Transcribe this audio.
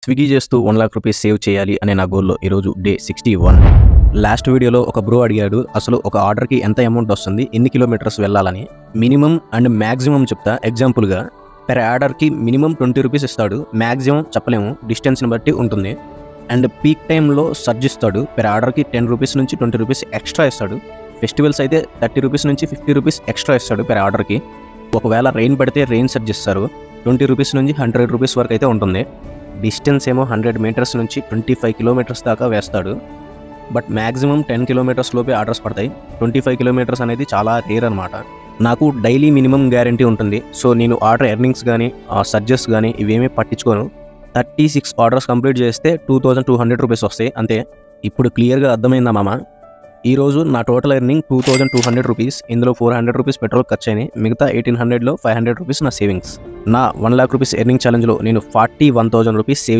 Swiggy చేస్తూ 1,00,000 rupees save చేయాలి అనే నా గోల్‌లో ఈరోజు డే 61. లాస్ట్ వీడియోలో ఒక బ్రో అడిగాడు అసలు ఒక ఆర్డర్‌కి ఎంత అమౌంట్ వస్తుంది? ఎన్ని కిలోమీటర్స్ వెళ్ళాలని? మినిమమ్ అండ్ మాక్సిమం చెప్తా. ఎగ్జాంపుల్‌గా పర్ ఆర్డర్‌కి మినిమమ్ 20 రూపీస్ ఇస్తాడు. మాక్సిమం చెప్పలేము, డిస్టెన్స్‌ని బట్టి ఉంటుంది. అండ్ పీక్ టైంలో సర్జ్ ఇస్తాడు. పర్ ఆర్డర్‌కి 10 రూపీస్ నుంచి 20 రూపీస్ ఎక్స్ట్రా ఇస్తాడు. ఫెస్టివల్స్ అయితే 30 రూపీస్ నుంచి 50 రూపీస్ ఎక్స్ట్రా ఇస్తాడు పర్ ఆర్డర్‌కి. ఒకవేళ రెయిన్ పడితే రెయిన్ సర్జ్ ఇస్తారు. 20 రూపీస్ నుంచి 100 రూపీస్ వరకు అయితే ఉంటుంది. డిస్టెన్స్ ఏమో 100 మీటర్స్ నుంచి 25 కిలోమీటర్స్ దాకా వేస్తాడు. బట్ మ్యాక్సిమం 10 కిలోమీటర్స్ లోపే ఆర్డర్స్ పడతాయి. 25 కిలోమీటర్స్ అనేది చాలా రేర్ అనమాట. నాకు డైలీ మినిమం గ్యారంటీ ఉంటుంది. సో నేను ఆర్డర్ ఎర్నింగ్స్ కానీ సర్జెస్ కానీ ఇవేమీ పట్టించుకోను. 36 ఆర్డర్స్ కంప్లీట్ చేస్తే 2200 రూపీస్ వస్తాయి అంతే. ఇప్పుడు క్లియర్గా అర్థమైందా మామ? ఈరోజు నా టోటల్ ఎర్నింగ్ 2200 రూపీస్. ఇందులో 400 రూపీస్ పెట్రోల్ ఖర్చు అయినాయి. మిగతా 1800లో 500 రూపీస్ నా సేవింగ్స్. నా 1,00,000 రూపీస్ ఎర్నింగ్ ఛాలెంజ్లో నేను 41,000 రూపీస్ సేవ్